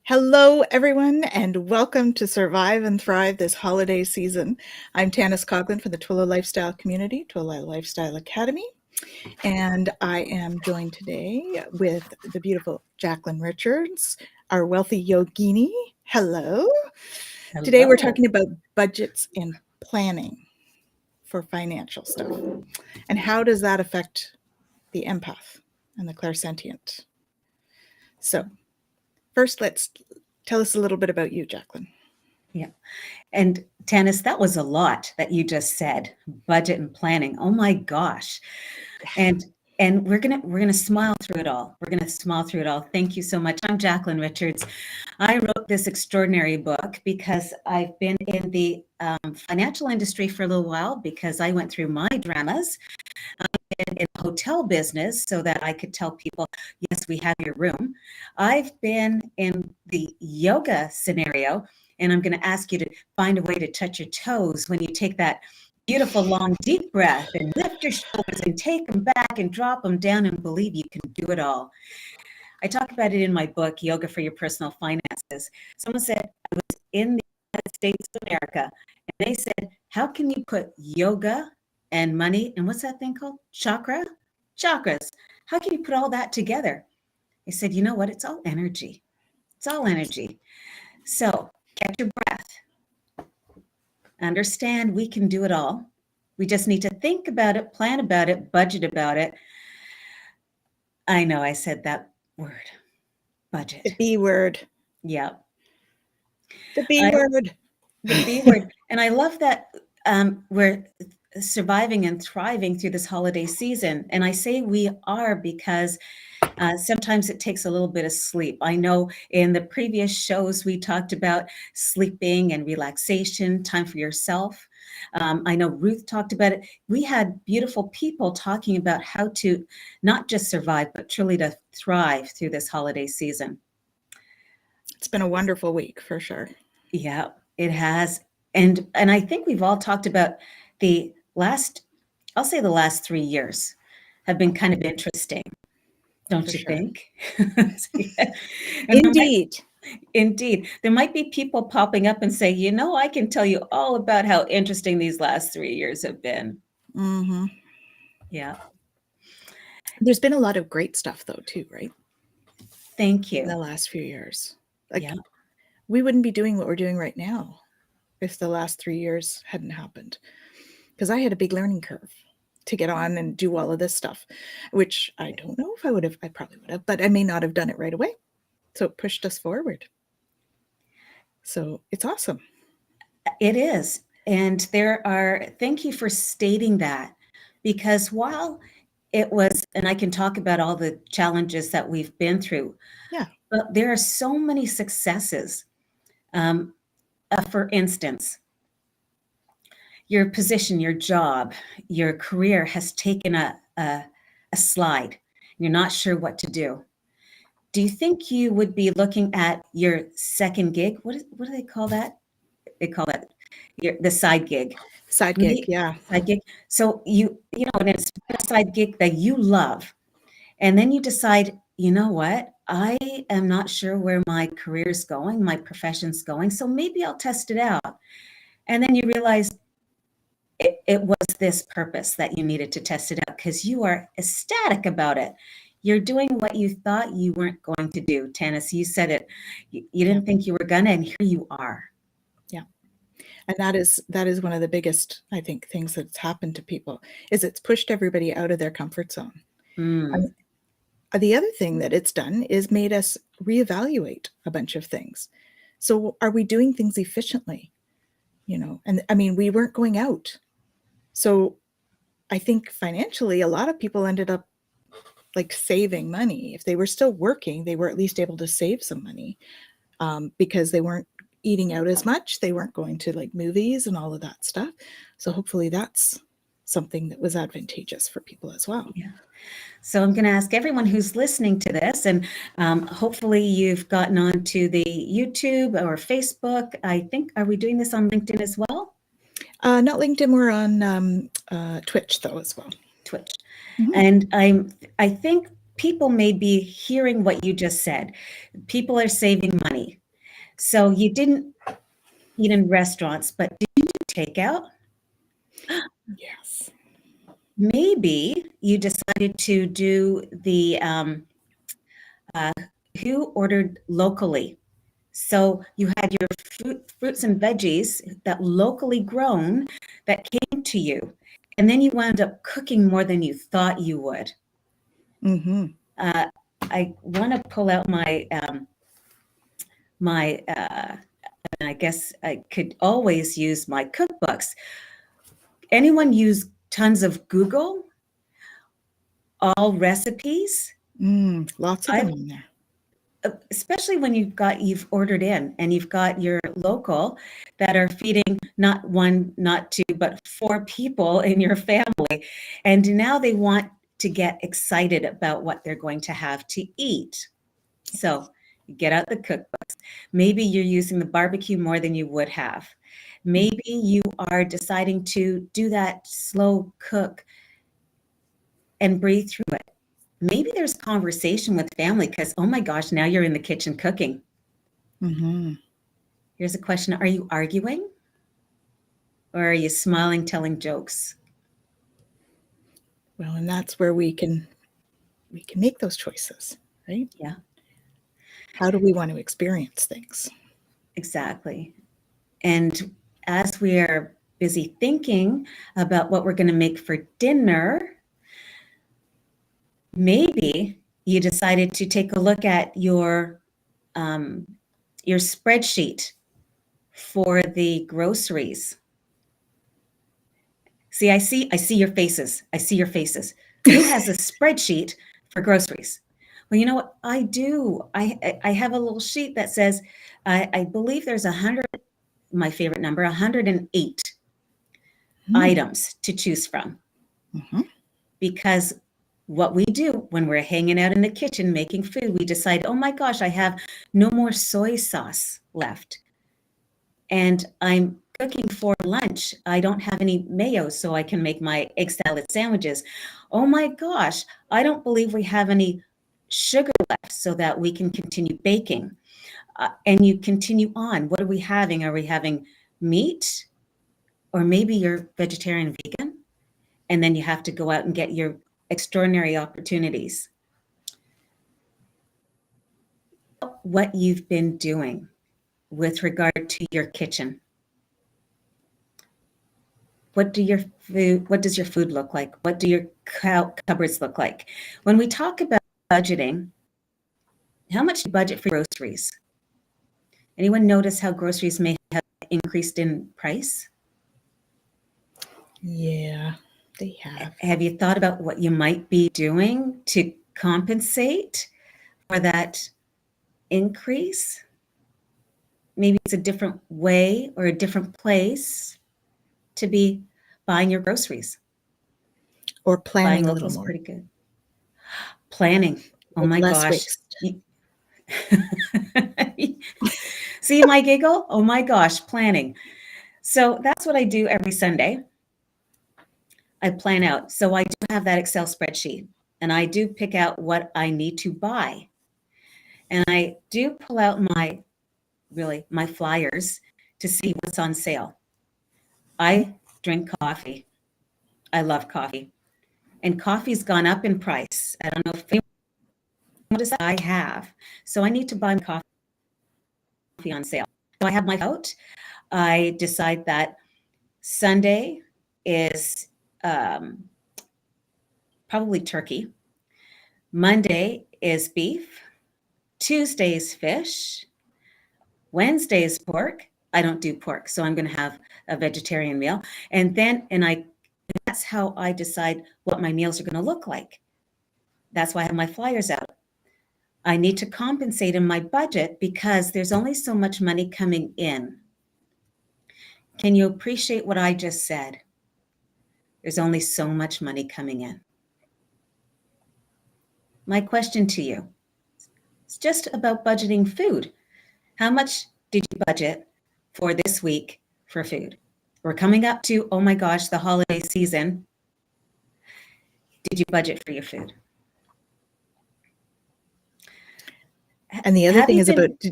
Hello, everyone, and welcome to Survive and Thrive this holiday season. I'm Tanis Coughlin from the Twila Lifestyle Community, Twila Lifestyle Academy, and I am joined today with the beautiful Jacqueline Richards, our wealthy yogini. Hello. Today we're Hello. talking about budgets and planning for financial stuff. And how does that affect the empath and the clairsentient? So, first, let's tell us a little bit about you, Jacqueline. Yeah. And Tanis, that was a lot that you just said. Budget and planning. Oh my gosh. And we're gonna smile through it all. We're gonna smile through it all. Thank you so much. I'm Jacqueline Richards. I wrote this extraordinary book because I've been in the financial industry for a little while because I went through my dramas in the hotel business so that I could tell people, yes, we have your room. I've been in the yoga scenario, and I'm going to ask you to find a way to touch your toes when you take that beautiful long deep breath and lift your shoulders and take them back and drop them down and believe you can do it all. I talk about it in my book, Yoga for Your Personal Finances. Someone said, I was in the United States of America, and they said, how can you put yoga and money, and what's that thing called? Chakras. How can you put all that together? I said, you know what? It's all energy. It's all energy. So catch your breath. Understand we can do it all. We just need to think about it, plan about it, budget about it. I know I said that word, budget. The B word. Yeah. The B word. The B word. And I love that we're surviving and thriving through this holiday season. And I say we are because sometimes it takes a little bit of sleep. I know in the previous shows we talked about sleeping and relaxation, time for yourself. I know Ruth talked about it. We had beautiful people talking about how to not just survive, but truly to thrive through this holiday season. It's been a wonderful week for sure. Yeah, it has. And I think we've all talked about the last 3 years have been kind of interesting. Don't you think? Indeed. Indeed. There might be people popping up and say, you know, I can tell you all about how interesting these last 3 years have been. Mm-hmm. Yeah. There's been a lot of great stuff though, too, right? Thank you. In the last few years. Like, yeah. We wouldn't be doing what we're doing right now if the last 3 years hadn't happened. Because I had a big learning curve to get on and do all of this stuff, which I don't know if I would have. I probably would have, but I may not have done it right away. So it pushed us forward. So it's awesome. It is. And thank you for stating that, because while it was, and I can talk about all the challenges that we've been through. Yeah. But there are so many successes. For instance, your position, your job, your career has taken a slide. You're not sure what to do. Do you think you would be looking at your second gig? What do they call that? They call that the side gig. Side gig, yeah. Side gig. So you know, and it's a side gig that you love. And then you decide, you know what? I am not sure where my career is going, my profession's going, so maybe I'll test it out. And then you realize it was this purpose that you needed to test it out because you are ecstatic about it. You're doing what you thought you weren't going to do. Tanis, you said it. You didn't think you were gonna, and here you are. Yeah. And that is one of the biggest, I think, things that's happened to people is it's pushed everybody out of their comfort zone. The other thing that it's done is made us reevaluate a bunch of things. So are we doing things efficiently? You know, and I mean, we weren't going out. So I think financially, a lot of people ended up like saving money. If they were still working, they were at least able to save some money because they weren't eating out as much. They weren't going to like movies and all of that stuff. So hopefully that's something that was advantageous for people as well. Yeah. So I'm going to ask everyone who's listening to this, and hopefully you've gotten onto the YouTube or Facebook. I think, are we doing this on LinkedIn as well? Not LinkedIn. We're on Twitch though as well. Twitch. Mm-hmm. And I think people may be hearing what you just said. People are saving money. So you didn't eat in restaurants, but did you do takeout? Yes. Maybe you decided to do the who ordered locally. So you had your fruits and veggies that locally grown that came to you, and then you wound up cooking more than you thought you would. Mm-hmm. I want to pull out my I guess I could always use my cookbooks. Anyone use tons of Google? All recipes? Lots of them in there. Especially when you've ordered in and you've got your local that are feeding not one, not two, but 4 people in your family. And now they want to get excited about what they're going to have to eat. So you get out the cookbooks. Maybe you're using the barbecue more than you would have. Maybe you are deciding to do that slow cook and breathe through it. Maybe there's conversation with family because, oh my gosh, now you're in the kitchen cooking. Mm-hmm. Here's a question. Are you arguing? Or are you smiling, telling jokes? Well, and that's where we can make those choices, right? Yeah. How do we want to experience things? Exactly. And as we are busy thinking about what we're going to make for dinner, maybe you decided to take a look at your spreadsheet for the groceries. See, I see your faces. I see your faces. Who has a spreadsheet for groceries? Well, you know what? I do. I have a little sheet that says, I believe there's 100, my favorite number, 108 items to choose from. Mm-hmm. Because what we do when we're hanging out in the kitchen making food, we decide, oh my gosh, I have no more soy sauce left. And I'm cooking for lunch. I don't have any mayo, so I can make my egg salad sandwiches. Oh my gosh, I don't believe we have any sugar left so that we can continue baking. And you continue on. What are we having? Are we having meat? Or maybe you're vegetarian, vegan, and then you have to go out and get your extraordinary opportunities. What you've been doing with regard to your kitchen. What does your food look like? What do your cupboards look like? When we talk about budgeting, how much do you budget for groceries? Anyone notice how groceries may have increased in price? Yeah, they have. Have you thought about what you might be doing to compensate for that increase? Maybe it's a different way or a different place to be buying your groceries. Or planning Buying a local little is more. pretty good. Planning. Oh With my less gosh. waste. See my giggle? Oh my gosh, planning. So that's what I do every Sunday. I plan out. So I do have that Excel spreadsheet, and I do pick out what I need to buy. And I do pull out my flyers to see what's on sale. I drink coffee. I love coffee. And coffee's gone up in price. I don't know if anyone noticed that. I have. So I need to buy coffee on sale. So I have my out. I decide that Sunday is probably turkey. Monday is beef. Tuesday is fish. Wednesday is pork. I don't do pork, so I'm going to have a vegetarian meal. And that's how I decide what my meals are going to look like. That's why I have my flyers out. I need to compensate in my budget because there's only so much money coming in. Can you appreciate what I just said? There's only so much money coming in. My question to you is just about budgeting food. How much did you budget for this week for food? We're coming up to, oh my gosh, the holiday season. Did you budget for your food? And the other Have thing you is been about,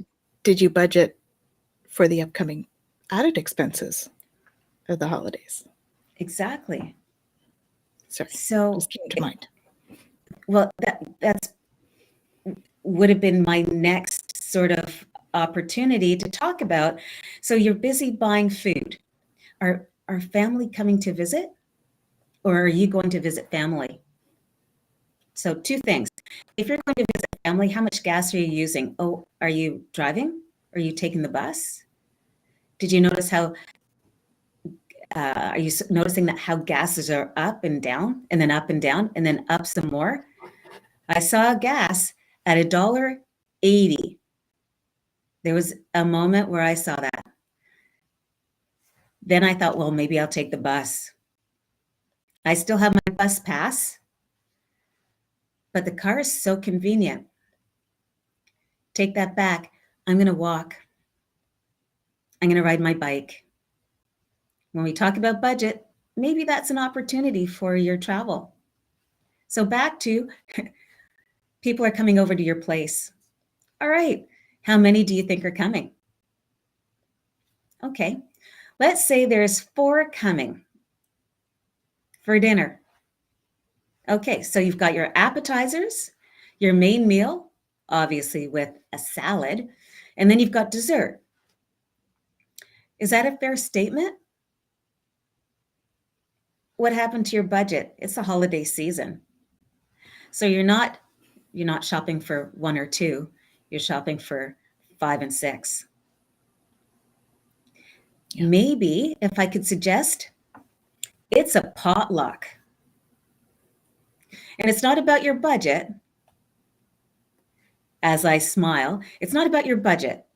did you budget for the upcoming added expenses of the holidays? exactly? Sorry, So, just came to mind. well, that's would have been my next sort of opportunity to talk about. So you're busy buying food. Are family coming to visit, or are you going to visit family? So two things. If you're going to visit family, how much gas are you using? Oh, are you driving? Are you taking the bus? Did you notice how, are you noticing that how gases are up and down and then up and down and then up some more? I saw gas at $1.80. There was a moment where I saw that. Then I thought, well, maybe I'll take the bus. I still have my bus pass, but the car is so convenient. Take that back. I'm going to walk. I'm going to ride my bike. When we talk about budget, maybe that's an opportunity for your travel. So back to people are coming over to your place. All right. How many do you think are coming? Okay. Let's say there's 4 coming for dinner. Okay. So you've got your appetizers, your main meal, obviously with a salad, and then you've got dessert. Is that a fair statement? What happened to your budget? It's the holiday season. So you're not shopping for 1 or 2, you're shopping for 5 and 6. Yeah. Maybe if I could suggest, it's a potluck. And it's not about your budget. As I smile, it's not about your budget.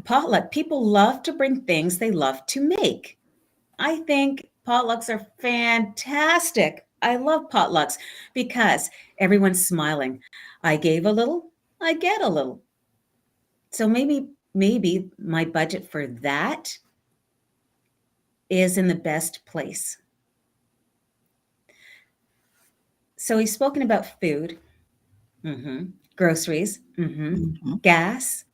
Potluck, people love to bring things they love to make. I think potlucks are fantastic. I love potlucks because everyone's smiling. I gave a little, I get a little. So maybe my budget for that is in the best place. So we've spoken about food, groceries, gas.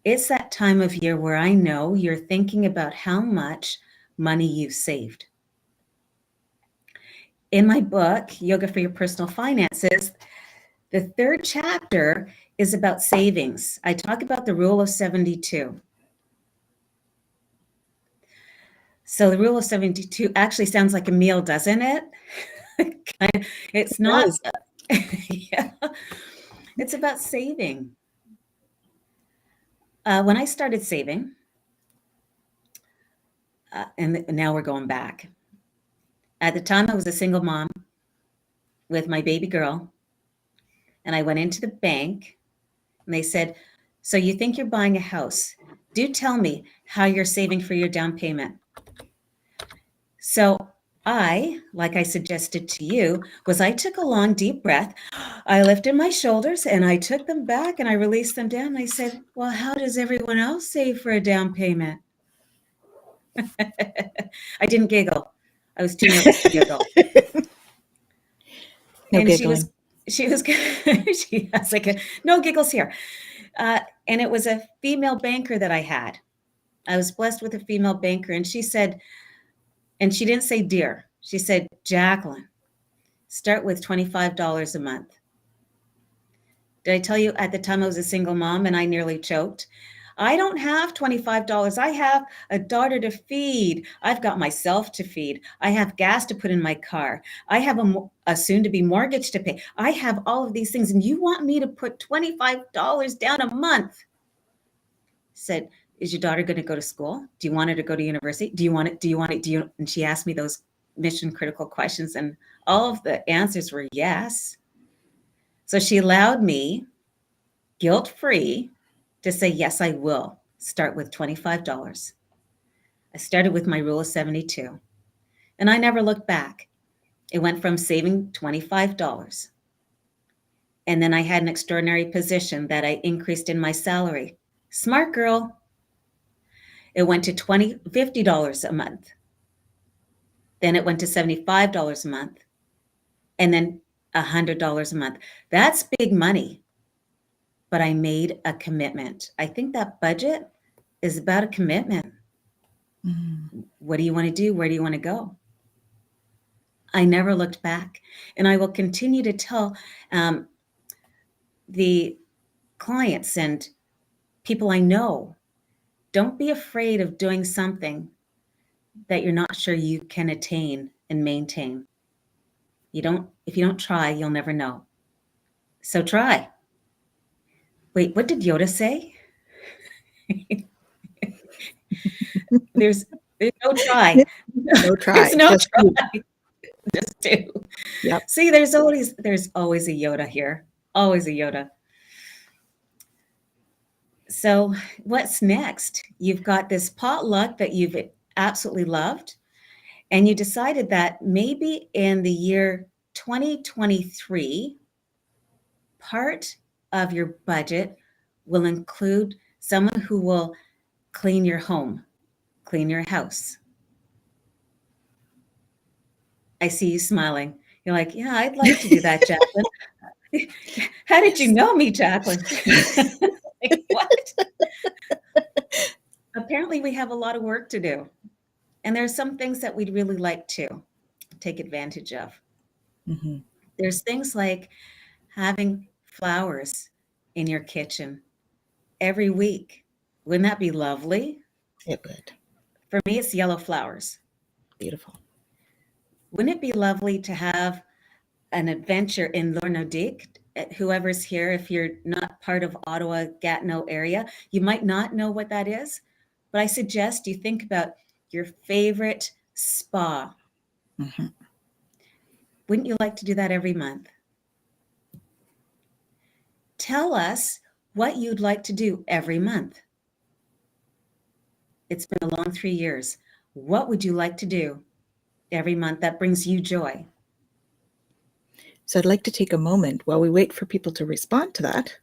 It's that time of year where I know you're thinking about how much money you've saved. In my book, Yoga for Your Personal Finances, the 3rd chapter is about savings. I talk about the rule of 72. So the rule of 72 actually sounds like a meal, doesn't it? It's not. Yeah, it's about saving. When I started saving, and now we're going back. At the time, I was a single mom with my baby girl, and I went into the bank, and they said, "So you think you're buying a house? Do tell me how you're saving for your down payment." So like I suggested to you, I took a long, deep breath. I lifted my shoulders and I took them back and I released them down. And I said, well, how does everyone else save for a down payment? I didn't giggle. I was too nervous to giggle. No And giggling. she was like, no giggles here. And it was a female banker that I had. I was blessed with a female banker. And she said, and she didn't say dear, she said, Jacqueline, start with $25 a month. Did I tell you at the time I was a single mom and I nearly choked? I don't have $25. I have a daughter to feed. I've got myself to feed. I have gas to put in my car. I have a soon-to-be mortgage to pay. I have all of these things. And you want me to put $25 down a month? Said, is your daughter going to go to school? Do you want her to go to university? Do you want it? And she asked me those mission critical questions. And all of the answers were yes. So she allowed me, guilt-free, to say, yes, I will start with $25. I started with my rule of 72, and I never looked back. It went from saving $25. And then I had an extraordinary position that I increased in my salary. Smart girl. It went to $50 a month. Then it went to $75 a month, and then $100 a month. That's big money. but I made a commitment. I think that budget is about a commitment. Mm. What do you want to do? Where do you want to go? I never looked back. And I will continue to tell the clients and people I know, don't be afraid of doing something that you're not sure you can attain and maintain. If you don't try, you'll never know. So try. Wait, what did Yoda say? There's no try. No try. There's no Just do. try. Just do. Yep. See, there's always a Yoda here. Always a Yoda. So what's next? You've got this potluck that you've absolutely loved, and you decided that maybe in the year 2023, part of your budget will include someone who will clean your home, clean your house. I see you smiling. You're like, yeah, I'd like to do that, Jacqueline. How did you know me, Jacqueline? Like, what? Apparently, we have a lot of work to do. And there's some things that we'd really like to take advantage of. Mm-hmm. There's things like having flowers in your kitchen every week. Wouldn't that be lovely? It would. For me, it's yellow flowers. Beautiful. Wouldn't it be lovely to have an adventure in Lornodik? Whoever's here, if you're not part of Ottawa, Gatineau area, you might not know what that is, but I suggest you think about your favorite spa. Mm-hmm. Wouldn't you like to do that every month? Tell us what you'd like to do every month. It's been a long 3 years. What would you like to do every month that brings you joy? So I'd like to take a moment while we wait for people to respond to that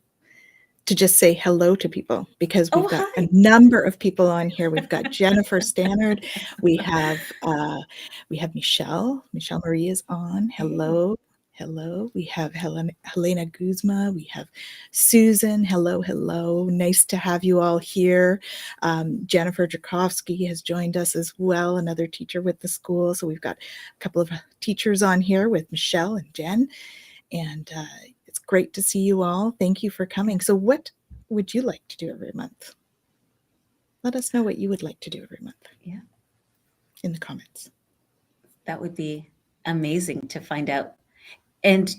to just say hello to people, because we've got hi. a number of people on here. We've got Jennifer Stannard. We have Michelle. Michelle Marie is on. Hello. Hello. We have Helena Guzma. We have Susan. Hello. Hello. Nice to have you all here. Jennifer Drakowski has joined us as well, another teacher with the school. So we've got a couple of teachers on here with Michelle and Jen. And it's great to see you all. Thank you for coming. So what would you like to do every month? Let us know what you would like to do every month. Yeah. In the comments. That would be amazing to find out. And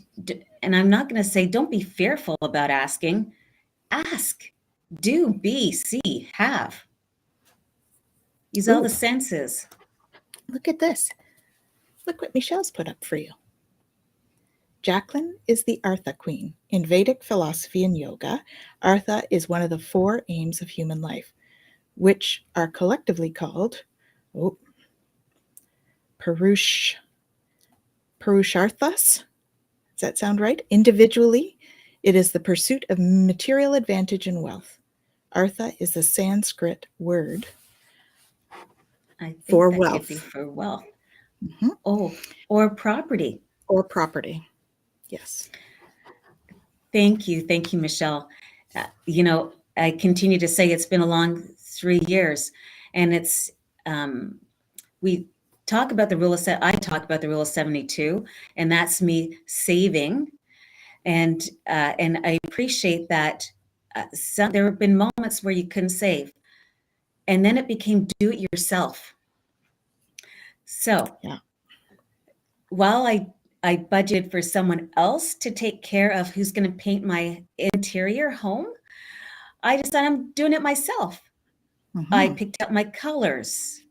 I'm not going to say don't be fearful about asking. Ask, do, be, see, have. Use all the senses. Look at this. Look what Michelle's put up for you. Jacqueline is the Artha Queen. In Vedic philosophy and yoga, Artha is one of the 4 aims of human life, which are collectively called Purusharthas. Does that sound right? Individually, it is the pursuit of material advantage and wealth. Artha is a Sanskrit word for wealth. Could be for wealth. Mm-hmm. Oh, or property. Or property. Yes. Thank you, Michelle. I continue to say it's been a long 3 years, and it's we talk about the rule of I talk about the rule of 72, and that's me saving, and I appreciate that. There have been moments where you couldn't save, and then it became do it yourself. So yeah. While I budgeted for someone else to take care of who's going to paint my interior home, I decided I'm doing it myself. Mm-hmm. I picked out my colors.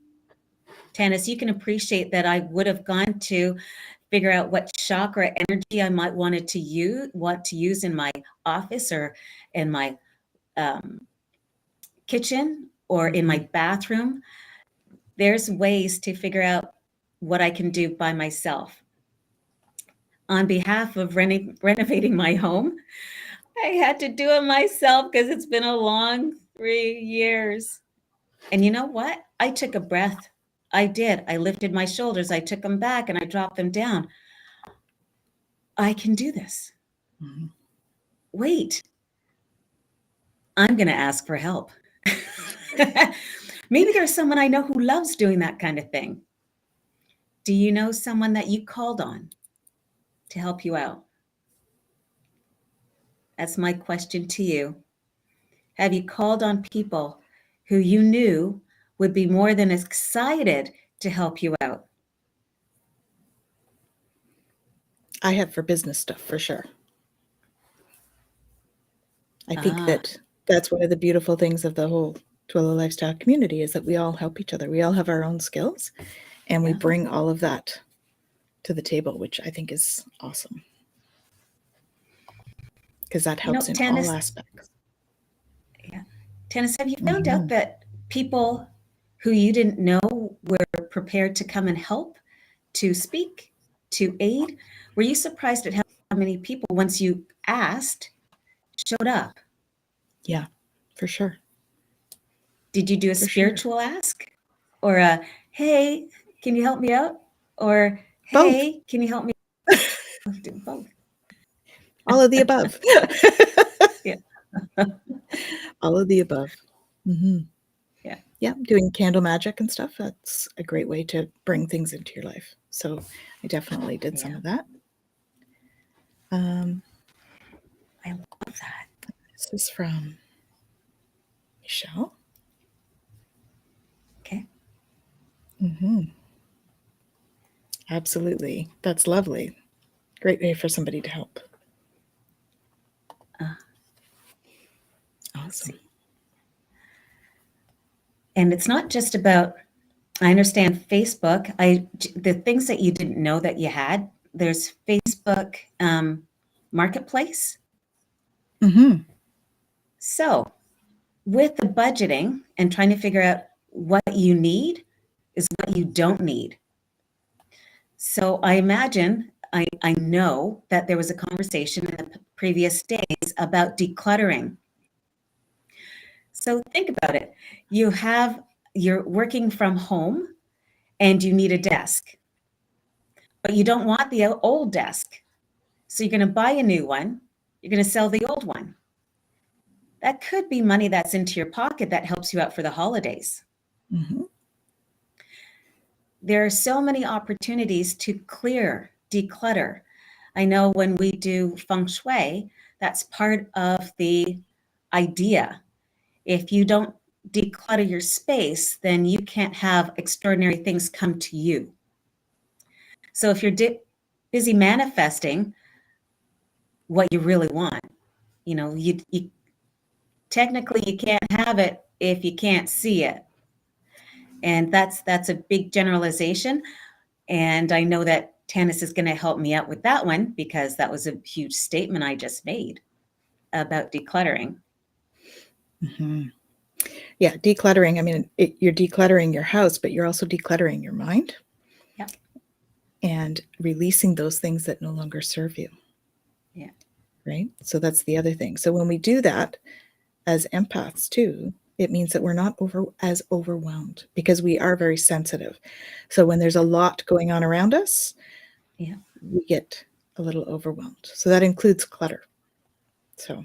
Tanis, you can appreciate that I would have gone to figure out what chakra energy I might want to use in my office or in my kitchen or in my bathroom. There's ways to figure out what I can do by myself. On behalf of renovating my home, I had to do it myself because it's been a long 3 years. And you know what? I took a breath. I did. I lifted my shoulders. I took them back and I dropped them down. I can do this. Mm-hmm. Wait, I'm going to ask for help. Maybe there's someone I know who loves doing that kind of thing. Do you know someone that you called on to help you out? That's my question to you. Have you called on people who you knew would be more than excited to help you out? I have for business stuff, for sure. I think that's one of the beautiful things of the whole Twillo lifestyle community is that we all help each other. We all have our own skills, and we bring all of that to the table, which I think is awesome. Because that helps in all aspects. Yeah. Tennis, have you found out that people who you didn't know were prepared to come and help, to speak, to aid? Were you surprised at how many people, once you asked, showed up? Yeah, for sure. Did you do a spiritual ask? Or a, hey, can you help me out? Or, hey, both. Can you help me? Do both. All of the above. Yeah. All of the above. Mm-hmm. Yeah. Yeah, doing candle magic and stuff, that's a great way to bring things into your life. So I definitely did some of that. I love that. This is from Michelle. Okay. Mm-hmm. Absolutely. That's lovely. Great way for somebody to help. Awesome. And it's not just about, I understand Facebook. The things that you didn't know that you had, there's Facebook Marketplace. Mm-hmm. So with the budgeting and trying to figure out what you need is what you don't need. So I imagine, I know that there was a conversation in the previous days about decluttering. So think about it. You're working from home and you need a desk, but you don't want the old desk. So you're going to buy a new one. You're going to sell the old one. That could be money that's into your pocket that helps you out for the holidays. Mm-hmm. There are so many opportunities to clear, declutter. I know when we do feng shui, that's part of the idea. If you don't declutter your space, then you can't have extraordinary things come to you. So if you're busy manifesting what you really want, you technically you can't have it if you can't see it. And that's a big generalization. And I know that Tanis is going to help me out with that one because that was a huge statement I just made about decluttering. Mm-hmm. Yeah, decluttering. I mean, you're decluttering your house, but you're also decluttering your mind. Yep. And releasing those things that no longer serve you. Yeah. Right? So that's the other thing. So when we do that as empaths too, it means that we're not as overwhelmed because we are very sensitive. So when there's a lot going on around us, we get a little overwhelmed. So that includes clutter. So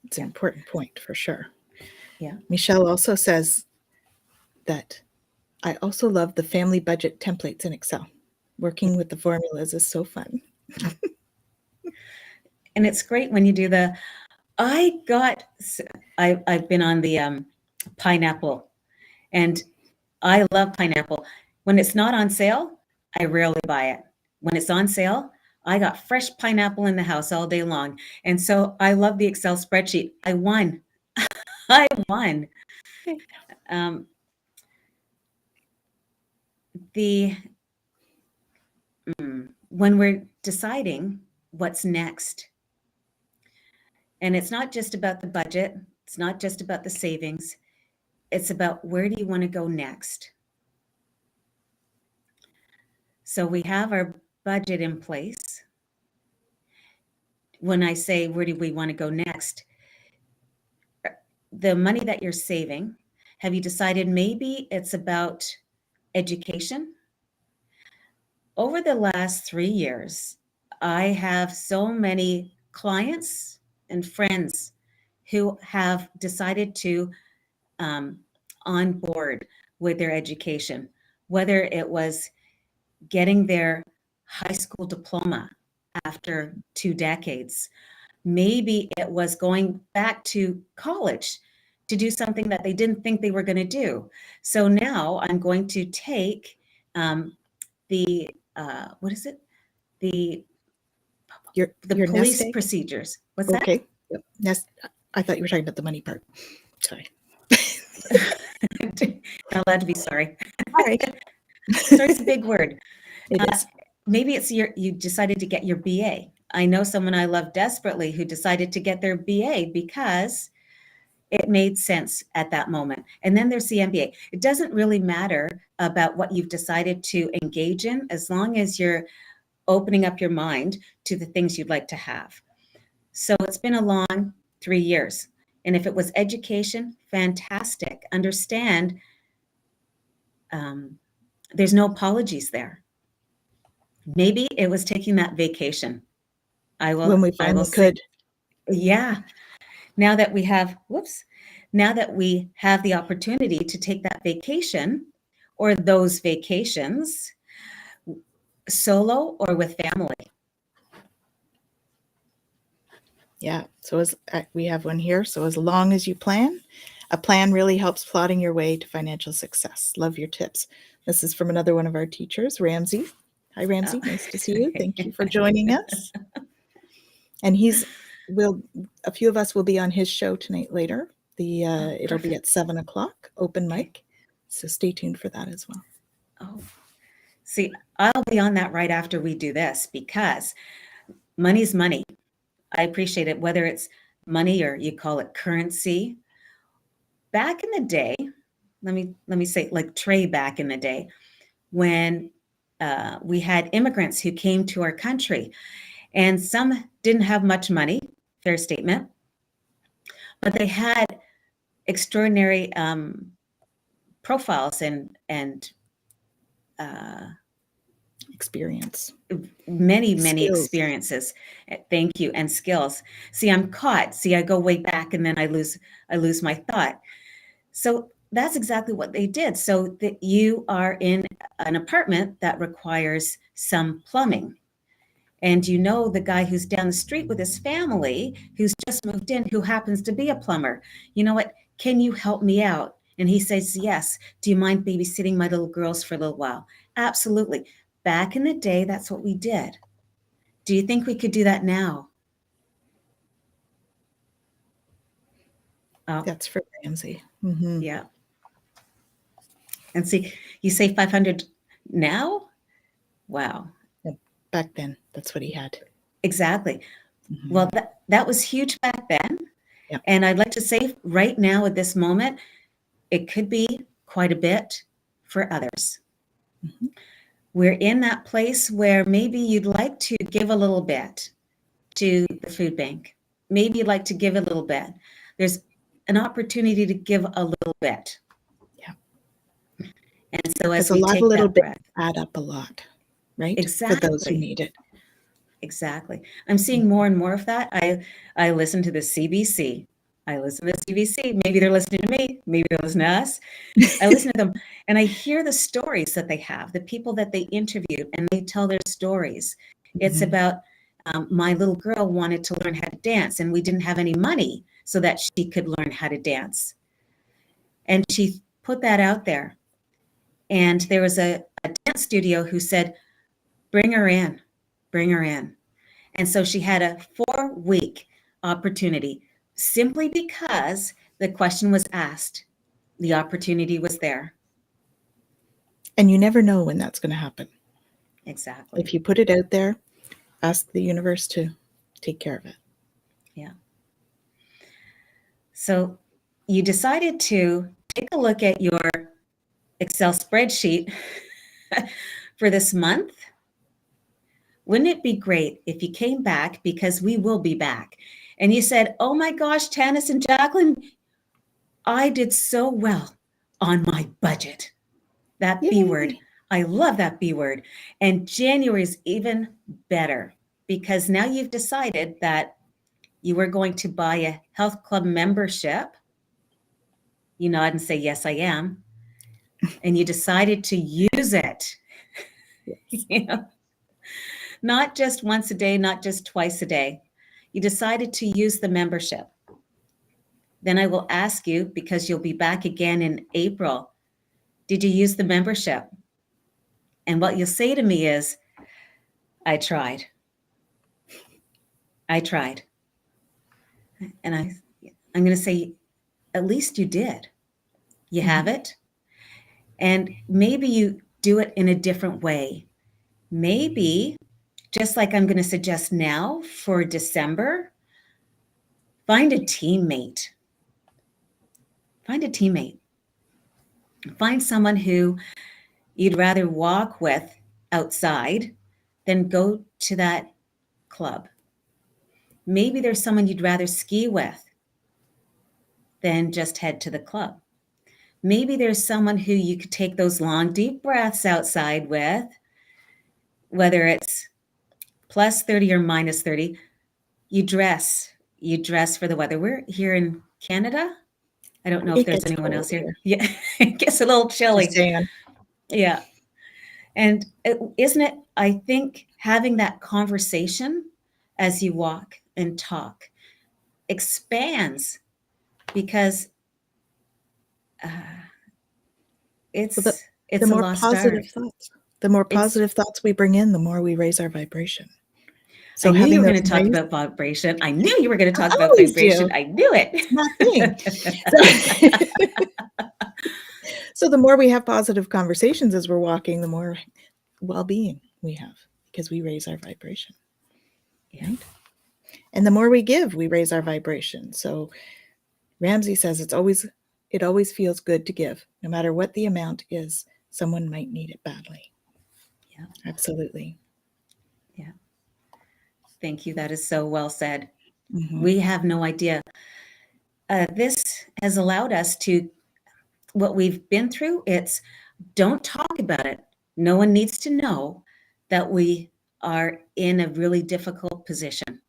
it's an important point for sure. Yeah. Michelle also says that I also love the family budget templates in Excel. Working with the formulas is so fun. And it's great when you do I've been on the pineapple, and I love pineapple. When it's not on sale, I rarely buy it. When it's on sale, I got fresh pineapple in the house all day long. And so I love the Excel spreadsheet. I won. I won. When we're deciding what's next, and it's not just about the budget, it's not just about the savings, it's about where do you want to go next. So we have our budget in place. When I say where do we want to go next, the money that you're saving, have you decided maybe it's about education? Over the last 3 years, I have so many clients and friends who have decided to on board with their education, whether it was getting their high school diploma after 2 decades. Maybe it was going back to college to do something that they didn't think they were going to do. So now I'm going to take what is it? The Your police nest egg? procedures. What's that? Okay. Yep. Nest. I thought you were talking about the money part. Sorry. Not allowed to be sorry. All right. Sorry's a big word. It is. Maybe it's you decided to get your BA. I know someone I love desperately who decided to get their BA because it made sense at that moment. And then there's the MBA. It doesn't really matter about what you've decided to engage in, as long as you're opening up your mind to the things you'd like to have. So it's been a long 3 years. And if it was education, fantastic. Understand, there's no apologies there. Maybe it was taking that vacation. When we finally could. Yeah. Now that we have the opportunity to take that vacation or those vacations solo or with family. Yeah. So we have one here. So as long as you plan, a plan really helps plotting your way to financial success. Love your tips. This is from another one of our teachers, Ramsey. Hi, Ramsey. Nice to see you. Thank you for joining us. And a few of us will be on his show tonight later. It'll be at 7:00, open mic. So stay tuned for that as well. Oh, see, I'll be on that right after we do this, because money's money. I appreciate it, whether it's money or you call it currency. Back in the day, let me say, like Trey back in the day, when we had immigrants who came to our country, and some didn't have much money, fair statement, but they had extraordinary profiles and experience. Many Skills. experiences. Thank you. And skills. See, I'm caught. See, I go way back and then I lose my thought. So that's exactly what they did. So that you are in an apartment that requires some plumbing. And you know the guy who's down the street with his family, who's just moved in, who happens to be a plumber. You know what? Can you help me out? And he says, yes. Do you mind babysitting my little girls for a little while? Absolutely. Back in the day, that's what we did. Do you think we could do that now? Oh, that's for Ramsey. Mm-hmm. Yeah. And see, you say 500 now? Wow. Back then, that's what he had. Exactly. Mm-hmm. Well, that was huge back then. Yep. And I'd like to say right now at this moment, it could be quite a bit for others. Mm-hmm. We're in that place where maybe you'd like to give a little bit to the food bank. Maybe you'd like to give a little bit. There's an opportunity to give a little bit. Yeah. And so as a we lot take of little that bits breath, add up a lot, right? Exactly. For those who need it. Exactly. I'm seeing more and more of that. I listen to the CBC. I listen to the CBC. Maybe they're listening to me. Maybe they're listening to us. I listen to them and I hear the stories that they have, the people that they interviewed, and they tell their stories. Mm-hmm. It's about my little girl wanted to learn how to dance, and we didn't have any money so that she could learn how to dance. And she put that out there. And there was a dance studio who said, bring her in. Bring her in. And so she had a 4-week opportunity simply because the question was asked. The opportunity was there. And you never know when that's going to happen. Exactly. If you put it out there, ask the universe to take care of it. Yeah. So you decided to take a look at your Excel spreadsheet for this month. Wouldn't it be great if you came back, because we will be back, and you said, oh my gosh, Tanis and Jacqueline, I did so well on my budget. That Yay. B word. I love that B word. And January is even better because now you've decided that you were going to buy a health club membership. You nod and say, yes, I am. And you decided to use it. Yes. You know, not just once a day, not just twice a day. You decided to use the membership. Then I will ask you, because you'll be back again in April, did you use the membership? And what you'll say to me is, I tried. I tried. And I'm going to say, at least you did. You have it. And maybe you do it in a different way. Maybe, just like I'm going to suggest now for December, find a teammate. Find a teammate. Find someone who you'd rather walk with outside than go to that club. Maybe there's someone you'd rather ski with than just head to the club. Maybe there's someone who you could take those long, deep breaths outside with, whether it's plus 30 or minus 30. You dress for the weather. We're here in Canada. I don't know if It there's gets anyone cold else here. here. Yeah, it gets a little chilly. Just saying. Yeah. And isn't it, I think, having that conversation as you walk and talk expands, because it's Well, the a more lost positive art. thoughts, the more positive thoughts we bring in, the more we raise our vibration. So I knew you having were those going to talk nice, about vibration. I knew you were going to I talk about always do. vibration. I knew it. It's my thing. So the more we have positive conversations as we're walking, the more well-being we have, because we raise our vibration. Yeah. Right? And the more we give, we raise our vibration. So Ramsey says it always feels good to give, no matter what the amount is. Someone might need it badly. Yeah. Absolutely. Yeah. Thank you. That is so well said. Mm-hmm. We have no idea. This has allowed us to, what we've been through, it's don't talk about it. No one needs to know that we are in a really difficult position.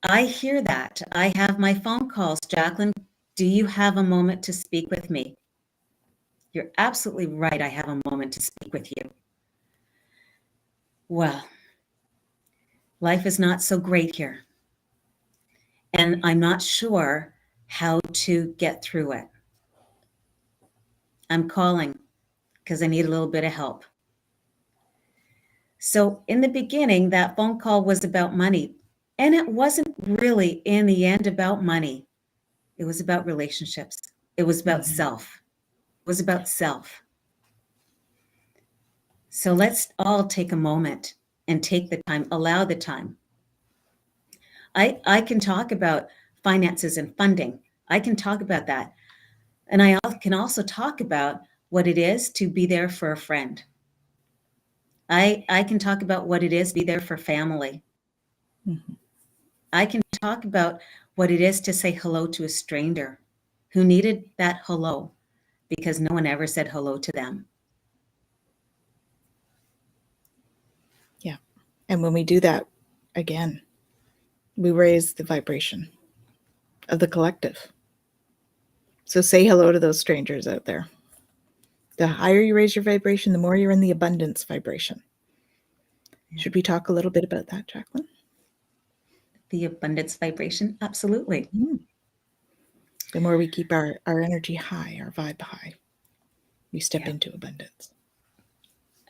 I hear that. I have my phone calls. Jacqueline, do you have a moment to speak with me? You're absolutely right. I have a moment to speak with you. Well, life is not so great here. And I'm not sure how to get through it. I'm calling because I need a little bit of help. So in the beginning, that phone call was about money. And it wasn't really, in the end, about money. It was about relationships. It was about self. It was about self. So let's all take a moment and take the time, allow the time. I can talk about finances and funding. I can talk about that. And I can also talk about what it is to be there for a friend. I can talk about what it is to be there for family. Mm-hmm. I can talk about what it is to say hello to a stranger who needed that hello because no one ever said hello to them. Yeah. And when we do that, again, we raise the vibration of the collective. So say hello to those strangers out there. The higher you raise your vibration, the more you're in the abundance vibration. Yeah. Should we talk a little bit about that, Jacqueline? The abundance vibration? Absolutely. Mm. The more we keep our energy high, our vibe high, we step into abundance.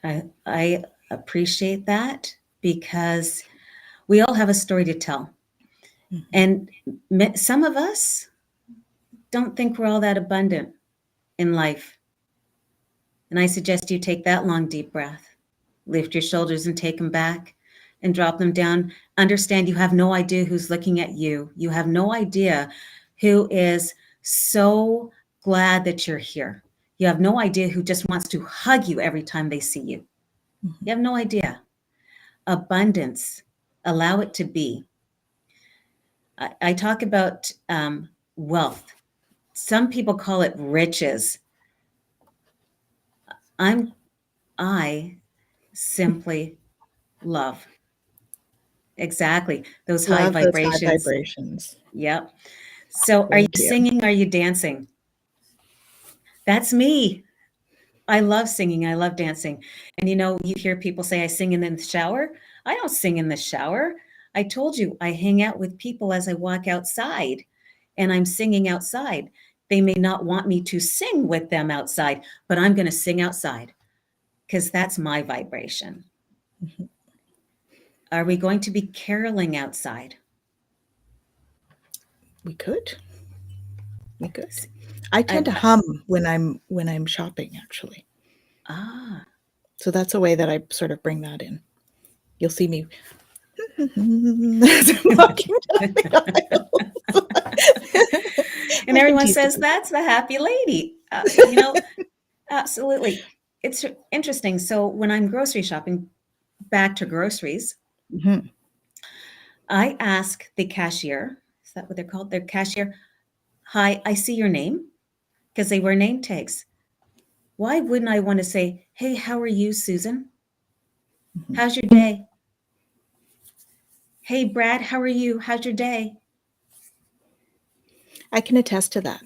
I appreciate that, because we all have a story to tell. Mm-hmm. And some of us don't think we're all that abundant in life. And I suggest you take that long, deep breath, lift your shoulders and take them back and drop them down. Understand you have no idea who's looking at you. You have no idea who is so glad that you're here. You have no idea who just wants to hug you every time they see you. Mm-hmm. You have no idea. Abundance, allow it to be. I talk about wealth. Some people call it riches. I simply love. Exactly. Those high Love those high vibrations. vibrations. Yep. So are you Thank you. singing? Are you dancing? That's me. I love singing. I love dancing. And you hear people say I sing in the shower. I don't sing in the shower. I told you I hang out with people as I walk outside and I'm singing outside. They may not want me to sing with them outside, but I'm going to sing outside because that's my vibration. Mhm. Are we going to be caroling outside? We could. We could. I tend to hum when I'm shopping, actually. Ah, So that's a way that I sort of bring that in. You'll see me as I'm walking down the aisle. and I can everyone tease the says people. that's the happy lady. Absolutely. It's interesting. So when I'm grocery shopping, back to groceries, Mhm. I ask the cashier, is that what they're called? Their cashier, hi, I see your name, because they wear name tags. Why wouldn't I want to say, hey, how are you, Susan? Mhm. How's your day? Hey, Brad, how are you? How's your day? I can attest to that.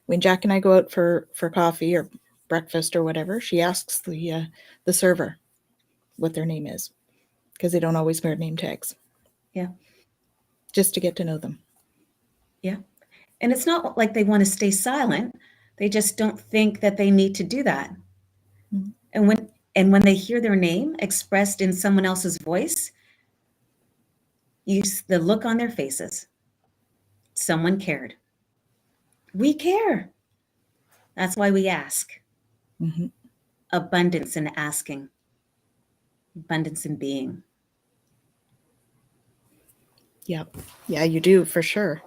When Jack and I go out for coffee or breakfast or whatever, she asks the server what their name is because they don't always wear name tags, Yeah, just to get to know them. yeah. And it's not like they want to stay silent. They just don't think that they need to do that. Mhm. And when they hear their name expressed in someone else's voice, the look on their faces. Someone cared. We care. That's why we ask. Mhm. Abundance in asking, abundance in being. Yeah, yeah, you do for sure.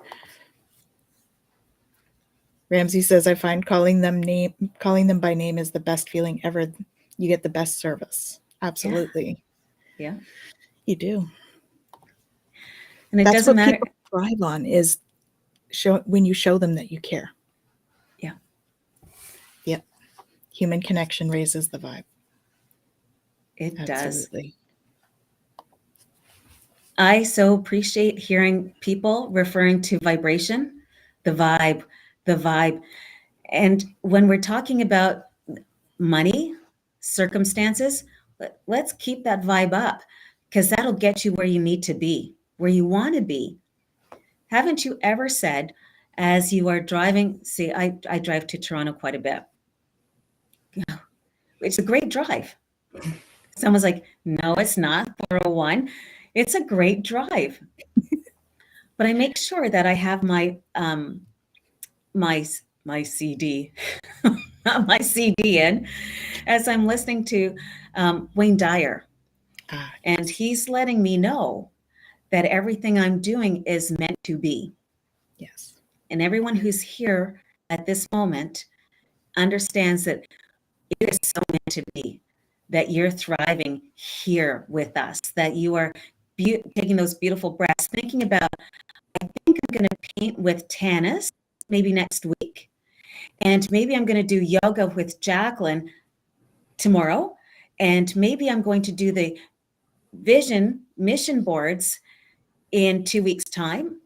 Ramsey says, I find calling them by name is the best feeling ever. You get the best service. Yeah, Absolutely. yeah. You do. And it That's doesn't what matter. people thrive on is when you show them that you care. Yeah, Yep. Human connection raises the vibe. it does. Absolutely. I so appreciate hearing people referring to vibration, the vibe, the vibe. And when we're talking about money, circumstances, let's keep that vibe up because that'll get you where you need to be, where you want to be. Haven't you ever said, as you are driving, see, I drive to Toronto quite a bit. It's a great drive. Someone's like, no, it's not 401. It's a great drive. But I make sure that I have my my CD, my CD in as I'm listening to Wayne Dyer. Ah, And he's letting me know that everything I'm doing is meant to be. yes. And everyone who's here at this moment understands that it is so meant to be, that you're thriving here with us, that you are taking those beautiful breaths, thinking about, I think I'm going to paint with Tanis maybe next week. And maybe I'm going to do yoga with Jacqueline tomorrow. And maybe I'm going to do the vision mission boards in 2 weeks' time.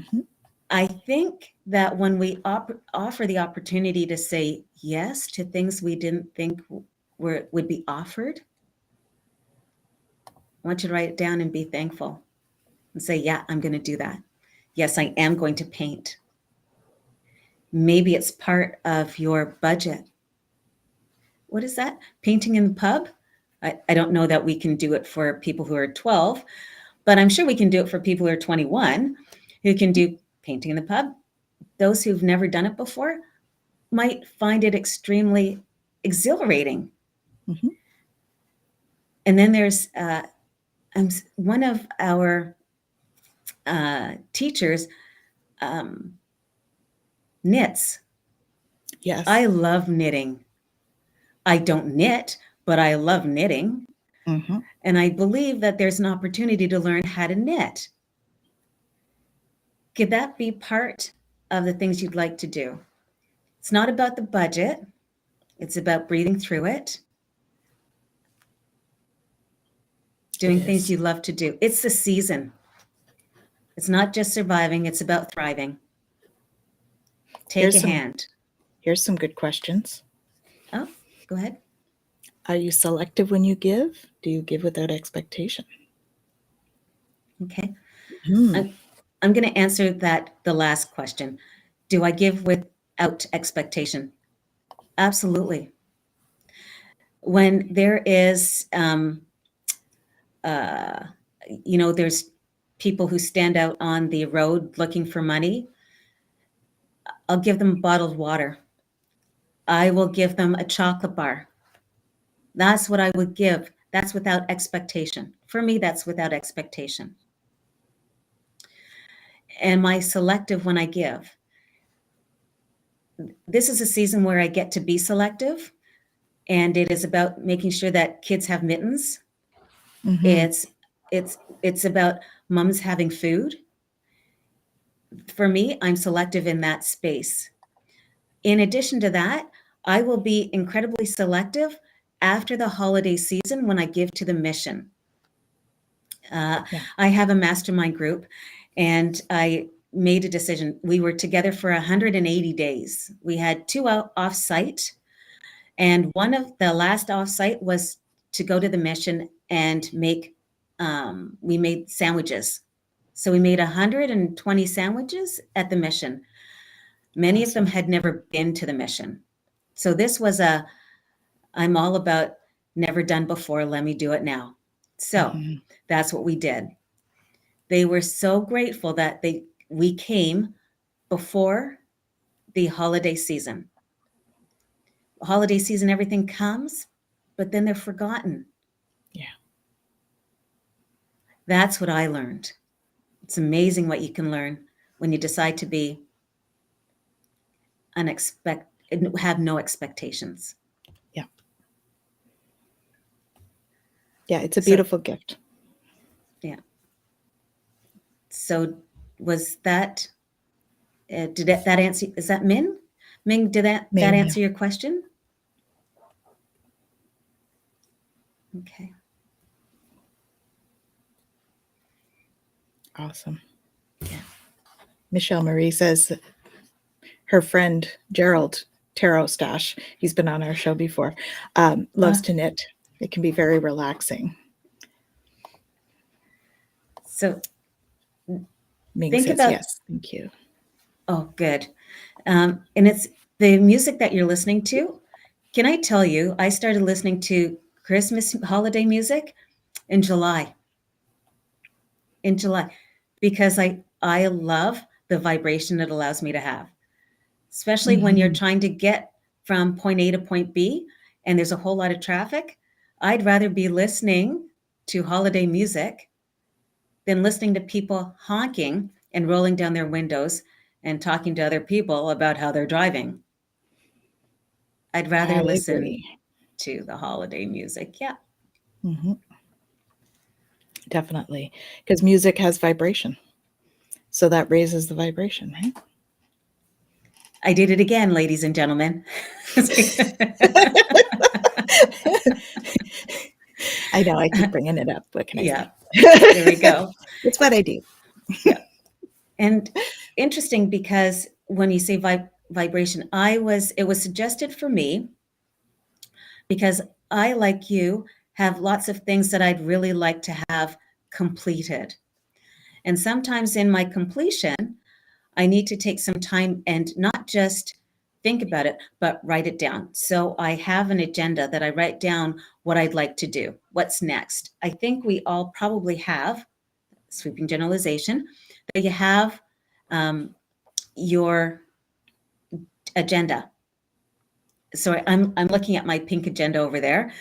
Hmm. I think that when we offer the opportunity to say yes to things we didn't think would be offered, I want you to write it down and be thankful and say, yeah, I'm going to do that. Yes, I am going to paint. Maybe it's part of your budget. What is that? Painting in the pub? I don't know that we can do it for people who are 12, but I'm sure we can do it for people who are 21 who can do painting in the pub. Those who've never done it before might find it extremely exhilarating. Hmm. And then there's one of our teachers knits. Yes. I love knitting. I don't knit, but I love knitting. Hmm. And I believe that there's an opportunity to learn how to knit. Could that be part of the things you'd like to do? It's not about the budget. It's about breathing through it. doing things you love to do. It's the season. It's not just surviving, it's about thriving. Take a hand. Here's some good questions. Oh, go ahead. Are you selective when you give? Do you give without expectation? Okay. I'm going to answer the last question. Do I give without expectation? Absolutely. When there is, there's people who stand out on the road looking for money, I'll give them bottled water. I will give them a chocolate bar. That's what I would give. That's without expectation. For me, that's without expectation. Am I selective when I give? This is a season where I get to be selective, and it is about making sure that kids have mittens. It's about moms having food. For me, I'm selective in that space. In addition to that, I will be incredibly selective after the holiday season when I give to the mission. I have a mastermind group, and I made a decision. We were together for 180 days. We had 2 off-site, and one of the last off-site was to go to the mission and we made sandwiches. So we made 120 sandwiches at the mission. Many of them had never been to the mission. So this was I'm all about never done before, let me do it now. So that's what we did. They were so grateful that we came before the holiday season. Holiday season, everything comes, but then they're forgotten. Yeah. That's what I learned. It's amazing what you can learn when you decide to be have no expectations. Yeah. Yeah, it's a beautiful gift. Yeah. So was that, did that answer, is that Min? Ming, did that answer your question? Okay. Awesome. Yeah. Michelle Marie says her friend Gerald Tarot Stash, he's been on our show before, loves to knit. It can be very relaxing. So Ming says yes, thank you. Oh, good. And it's the music that you're listening to. Can I tell you, I started listening to Christmas holiday music in July. Because I love the vibration it allows me to have, especially when you're trying to get from point A to point B and there's a whole lot of traffic. I'd rather be listening to holiday music than listening to people honking and rolling down their windows and talking to other people about how they're driving. I'd rather listen to the holiday music. Yeah. Definitely. Because music has vibration. So that raises the vibration, right? I did it again, ladies and gentlemen. I know, I keep bringing it up. What can I say? There we go. It's what I do. Yeah. And interesting, because when you say vibration, it was suggested for me because I, like you, have lots of things that I'd really like to have completed. And sometimes in my completion, I need to take some time and not just think about it, but write it down. So I have an agenda that I write down what I'd like to do. What's next? I think we all probably have, sweeping generalization, that you have your agenda. So I'm looking at my pink agenda over there,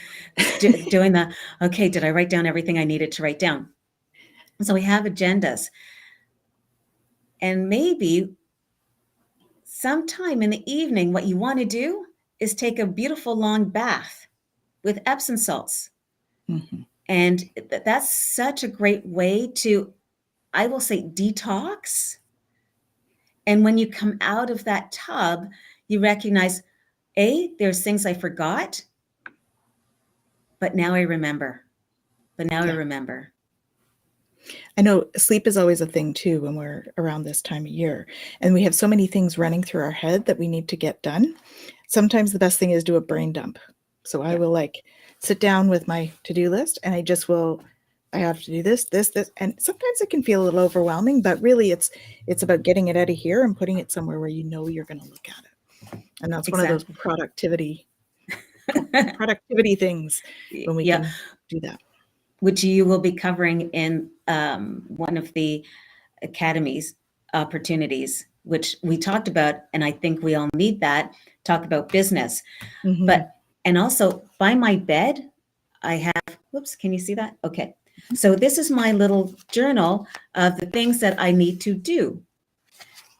doing okay, did I write down everything I needed to write down? So we have agendas. And maybe sometime in the evening, what you want to do is take a beautiful long bath with Epsom salts. And that's such a great way to, I will say, detox. And when you come out of that tub, you recognize, there's things I forgot, but now I remember. but now I Yeah. remember. I know sleep is always a thing too when we're around this time of year, and we have so many things running through our head that we need to get done. Sometimes the best thing is do a brain dump. So I Yeah. will like sit down with my to-do list and I have to do this, this, this. And sometimes it can feel a little overwhelming, but really it's about getting it out of here and putting it somewhere where you know you're going to look at it. And that's one of those Exactly. productivity things when we Yeah, can do that. which you will be covering in one of the academies opportunities, which we talked about, and I think we all need that, talk about business. Mhm. But, and also by my bed, I have, whoops, can you see that? Okay. So this is my little journal of the things that I need to do,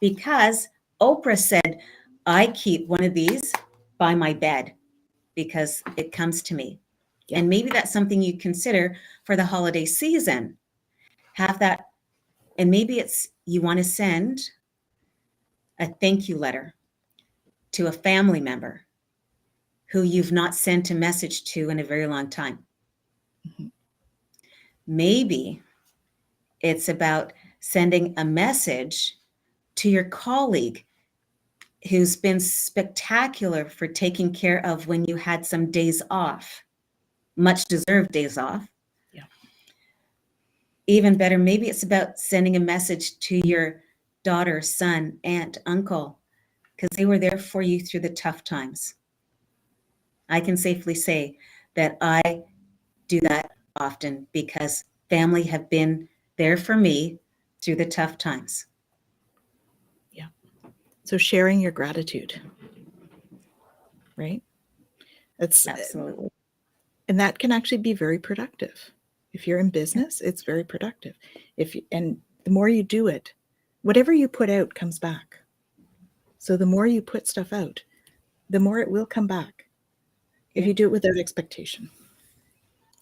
because Oprah said, I keep one of these by my bed because it comes to me. Yeah. And maybe that's something you consider for the holiday season. Have that, and maybe it's you want to send a thank you letter to a family member who you've not sent a message to in a very long time. Mhm. Maybe it's about sending a message to your colleague who's been spectacular for taking care of when you had some days off, much deserved days off. Yeah. Even better, maybe it's about sending a message to your daughter, son, aunt, uncle, because they were there for you through the tough times. I can safely say that I do that often because family have been there for me through the tough times. Yeah. So sharing your gratitude, right? It's Absolutely. And that can actually be very productive. If you're in business, it's very productive. And the more you do it, whatever you put out comes back. So the more you put stuff out, the more it will come back. If Yeah. you do it without expectation,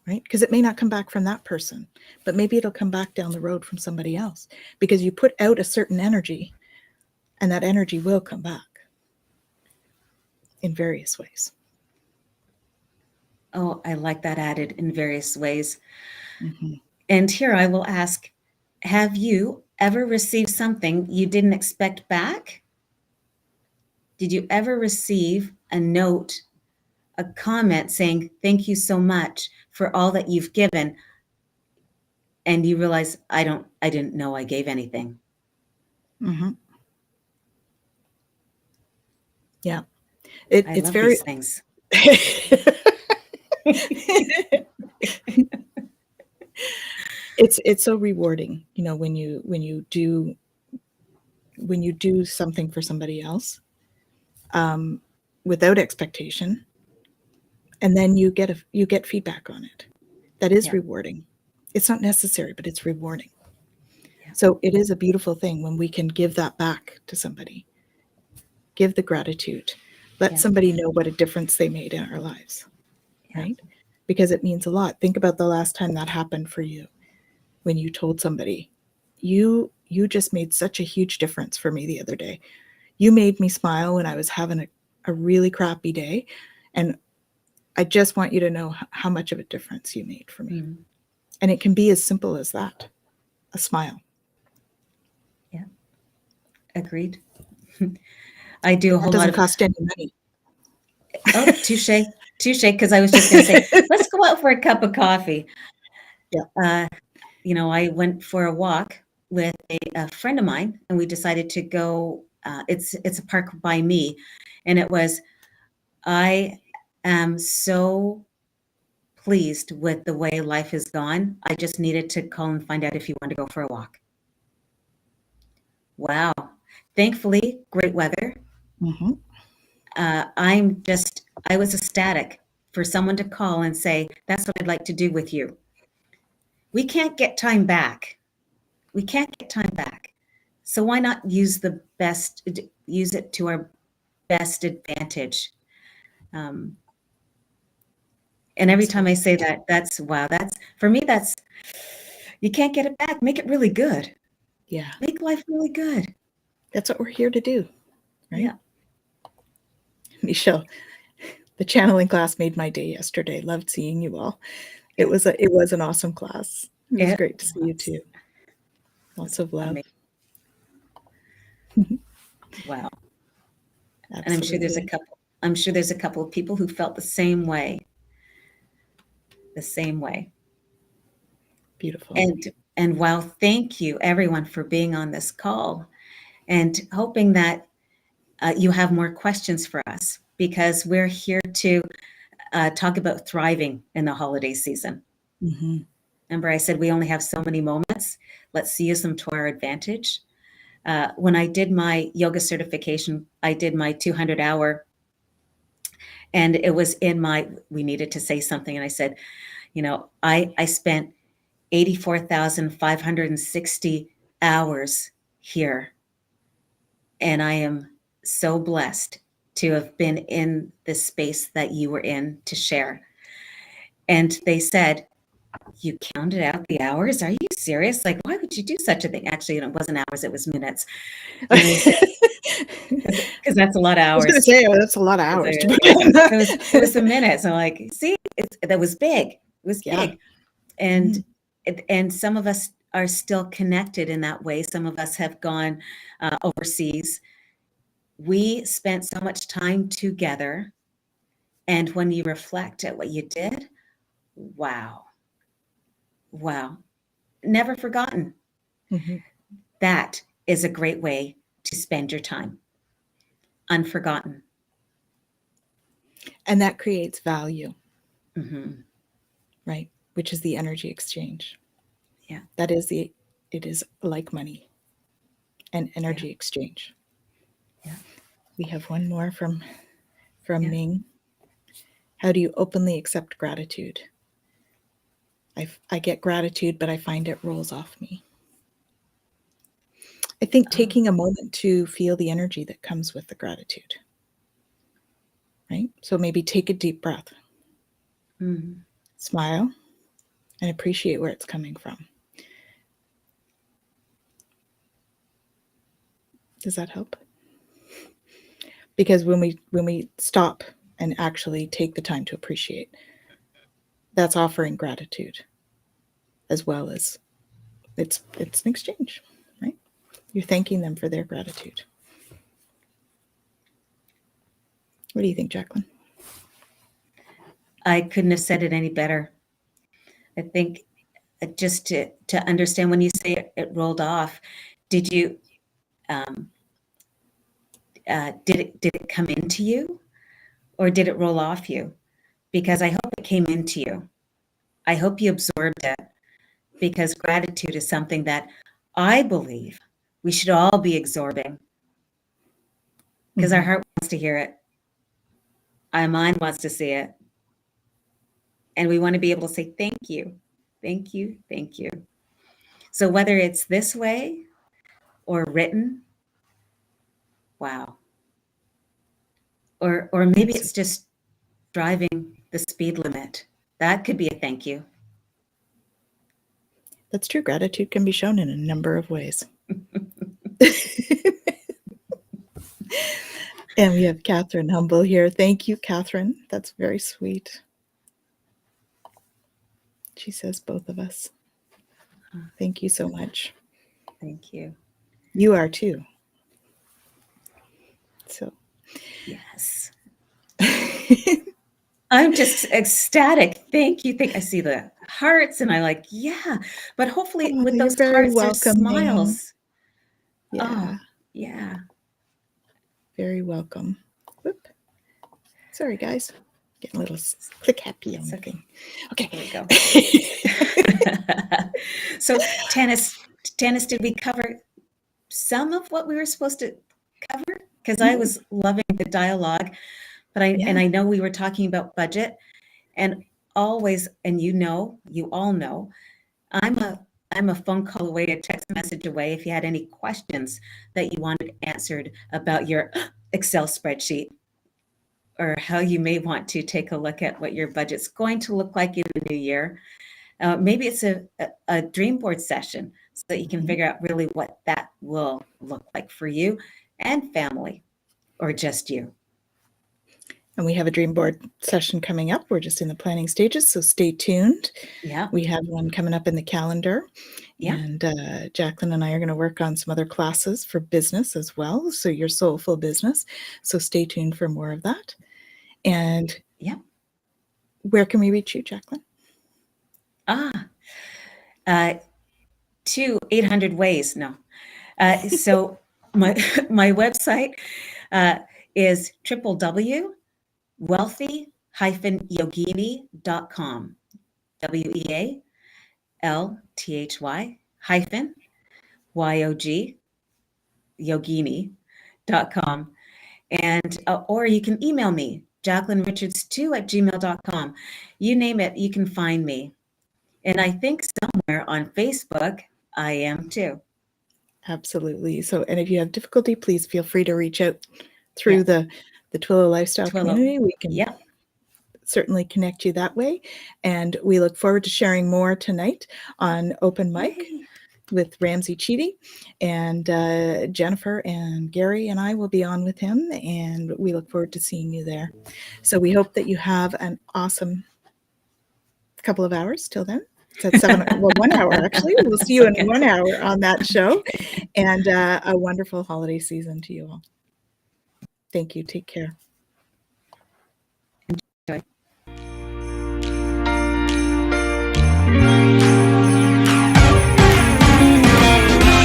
right? Because it may not come back from that person, but maybe it'll come back down the road from somebody else because you put out a certain energy and that energy will come back in various ways. Oh, I like that added in various ways. Mm-hmm. And here I will ask, have you ever received something you didn't expect back? Did you ever receive a note, a comment saying, thank you so much for all that you've given? And you realize, I didn't know I gave anything. Mm-hmm. Yeah. I It's love very these things. it's so rewarding, when you do something for somebody else, without expectation, and then you get feedback on it. That is Yeah. rewarding. It's not necessary, but it's rewarding. Yeah. So it is a beautiful thing when we can give that back to somebody. Give the gratitude. Let Yeah. somebody know what a difference they made in our lives, Yeah. right? Because it means a lot. Think about the last time that happened for you, when you told somebody, you just made such a huge difference for me the other day. You made me smile when I was having a really crappy day, and I just want you to know how much of a difference you made for me. Mm. And it can be as simple as that, a smile. Yeah. Agreed. I do a That whole lot doesn't of, cost any money. oh, touche, because I was just going to say, let's go out for a cup of coffee. Yeah. I went for a walk with a friend of mine, and we decided to go. It's a park by me, and it was. I am so pleased with the way life has gone. I just needed to call and find out if you want to go for a walk. Wow! Thankfully, great weather. Mm-hmm. I was ecstatic for someone to call and say, "That's what I'd like to do with you." We can't get time back. We can't get time back. So why not use it to our best advantage? Um, and every time I say that, that's for me, you can't get it back. Make it really good. Yeah. Make life really good. That's what we're here to do, right? Yeah. Michelle, the channeling class made my day yesterday. Loved seeing you all. It was an awesome class. It was It great to see you was too. Lots of love. amazing. Wow. And Absolutely. I'm sure there's a couple of people who felt the same way. The same way. Beautiful. And wow, thank you everyone for being on this call, and hoping that you have more questions for us, because we're here to talk about thriving in the holiday season. Mm-hmm. Remember, I said we only have so many moments. Let's use them to our advantage. When I did my yoga certification, I did my 200-hour, and it was we needed to say something. And I said, I spent 84,560 hours here. And I am so blessed to have been in this space that you were in to share. And they said, you counted out the hours? Are you serious? Like, why would you do such a thing? Actually, it wasn't hours, it was minutes. Because that's a lot of hours. I was going to say, that's a lot of hours. It was the minutes. I'm like, see, that was big. It was big. And and some of us are still connected in that way. Some of us have gone overseas. We spent so much time together. And when you reflect at what you did, wow. Never forgotten. Mm-hmm. That is a great way to spend your time. Unforgotten. And that creates value. Mm-hmm. Right? Which is the energy exchange. Yeah. It is like money, an energy exchange. Yeah. We have one more from Ming. How do you openly accept gratitude? I get gratitude, but I find it rolls off me. I think taking a moment to feel the energy that comes with the gratitude. Right? So maybe take a deep breath. Mm-hmm. Smile and appreciate where it's coming from. Does that help? Because when we stop and actually take the time to appreciate, that's offering gratitude, as well as it's an exchange, right? You're thanking them for their gratitude. What do you think, Jacqueline? I couldn't have said it any better. I think just to understand, when you say it rolled off, did you did it come into you, or did it roll off you? Because I hope it came into you. I hope you absorbed it, because gratitude is something that I believe we should all be absorbing, because our heart wants to hear it. Our mind wants to see it. And we want to be able to say, thank you, thank you, thank you. So whether it's this way or written, wow. Or maybe it's just driving the speed limit. That could be a thank you. That's true. Gratitude can be shown in a number of ways. And we have Catherine Humble here. Thank you, Catherine. That's very sweet. She says both of us. Thank you so much. Thank you. You are too. So, yes. I'm just ecstatic. Thank you. I see the hearts and I like, yeah. But hopefully with those hearts, there's smiles. Yeah. Oh, yeah. Very welcome. Whoop. Sorry, guys. Getting a little click happy on the thing. Okay. There we go. So tennis, did we cover some of what we were supposed to cover? Because I was loving the dialogue, but and I know we were talking about budget, and always, and you all know, I'm a phone call away, a text message away if you had any questions that you wanted answered about your Excel spreadsheet, or how you may want to take a look at what your budget's going to look like in the new year. Maybe it's a dream board session, so that you can figure out really what that will look like for you and family, or just you. And we have a dream board session coming up. We're just in the planning stages, so stay tuned. Yeah. We have one coming up in the calendar. Yeah. And Jacqueline and I are going to work on some other classes for business as well. So your soulful business. So stay tuned for more of that. And yeah, where can we reach you, Jacqueline? 800 ways. No. So my website is www.wealthy-yogini.com. WEALTHY Yogini.com. And or you can email me, JacquelineRichards2@gmail.com. You name it, you can find me. And I think somewhere on Facebook, I am too. Absolutely. So, and if you have difficulty, please feel free to reach out through the Twillo Lifestyle community. We can certainly connect you that way. And we look forward to sharing more tonight on Open Mic with Ramsey Cheedy, and Jennifer and Gary and I will be on with him, and we look forward to seeing you there. So we hope that you have an awesome couple of hours till then. It's at 7, well, 1 hour actually. We'll see you in 1 hour on that show, and a wonderful holiday season to you all. Thank you. Take care.